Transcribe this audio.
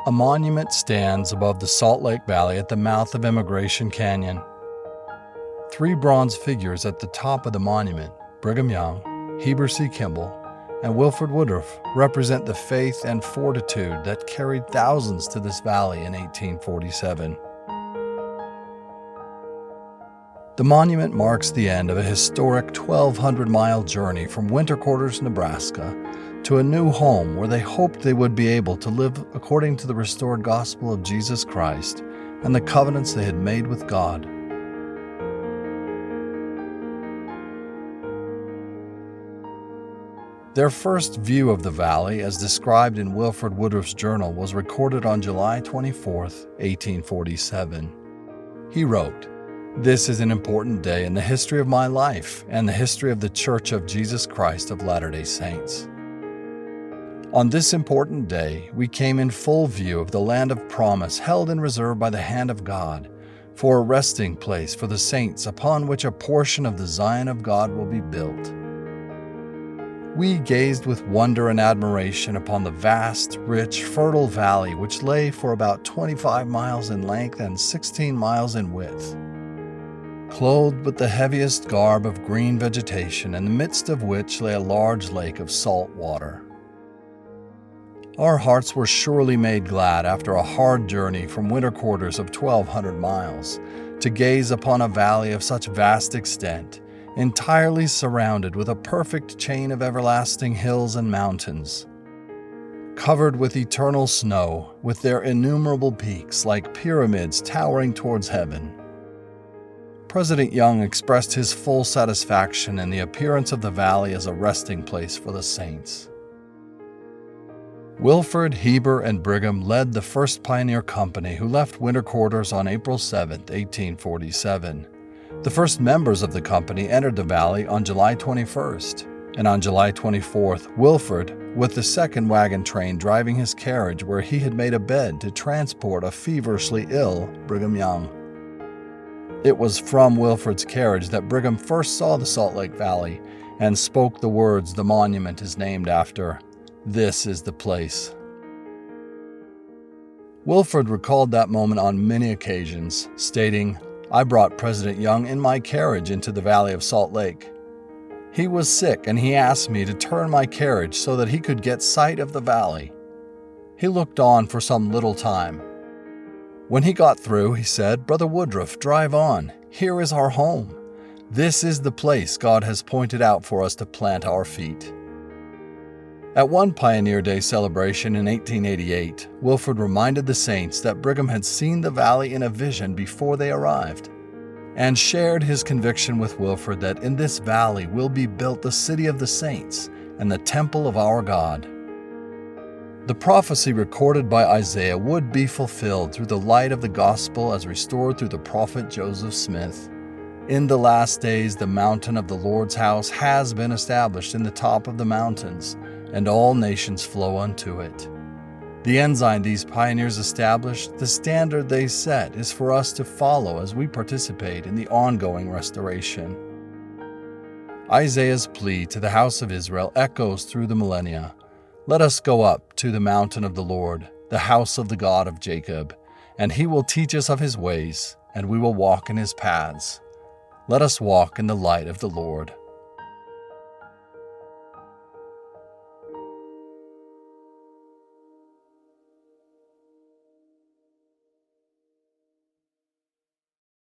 A monument stands above the Salt Lake Valley at the mouth of Immigration Canyon. 3 bronze figures at the top of the monument, Brigham Young, Heber C. Kimball, and Wilford Woodruff, represent the faith and fortitude that carried thousands to this valley in 1847. The monument marks the end of a historic 1,200-mile journey from Winter Quarters, Nebraska, to a new home where they hoped they would be able to live according to the restored gospel of Jesus Christ and the covenants they had made with God. Their first view of the valley, as described in Wilford Woodruff's journal, was recorded on July 24, 1847. He wrote, "This is an important day in the history of my life and the history of the Church of Jesus Christ of Latter-day Saints. On this important day, we came in full view of the land of promise held in reserve by the hand of God for a resting place for the saints upon which a portion of the Zion of God will be built. We gazed with wonder and admiration upon the vast, rich, fertile valley which lay for about 25 miles in length and 16 miles in width, clothed with the heaviest garb of green vegetation, in the midst of which lay a large lake of salt water. Our hearts were surely made glad after a hard journey from Winter Quarters of 1,200 miles to gaze upon a valley of such vast extent, entirely surrounded with a perfect chain of everlasting hills and mountains, covered with eternal snow, with their innumerable peaks like pyramids towering towards heaven." President Young expressed his full satisfaction in the appearance of the valley as a resting place for the saints. Wilford, Heber, and Brigham led the first pioneer company who left Winter Quarters on April 7, 1847. The first members of the company entered the valley on July 21st, and on July 24th, Wilford, with the second wagon train driving his carriage where he had made a bed to transport a feverishly ill Brigham Young. It was from Wilford's carriage that Brigham first saw the Salt Lake Valley and spoke the words the monument is named after, "This is the place." Wilford recalled that moment on many occasions, stating, "I brought President Young in my carriage into the Valley of Salt Lake. He was sick and he asked me to turn my carriage so that he could get sight of the valley. He looked on for some little time. When he got through, he said, 'Brother Woodruff, drive on. Here is our home. This is the place God has pointed out for us to plant our feet.'" At one Pioneer Day celebration in 1888, Wilford reminded the saints that Brigham had seen the valley in a vision before they arrived, and shared his conviction with Wilford that in this valley will be built the city of the saints and the temple of our God. The prophecy recorded by Isaiah would be fulfilled through the light of the gospel as restored through the prophet Joseph Smith. In the last days, the mountain of the Lord's house has been established in the top of the mountains, and all nations flow unto it. The ensign these pioneers established, the standard they set, is for us to follow as we participate in the ongoing restoration. Isaiah's plea to the house of Israel echoes through the millennia. "Let us go up to the mountain of the Lord, the house of the God of Jacob, and he will teach us of his ways, and we will walk in his paths. Let us walk in the light of the Lord."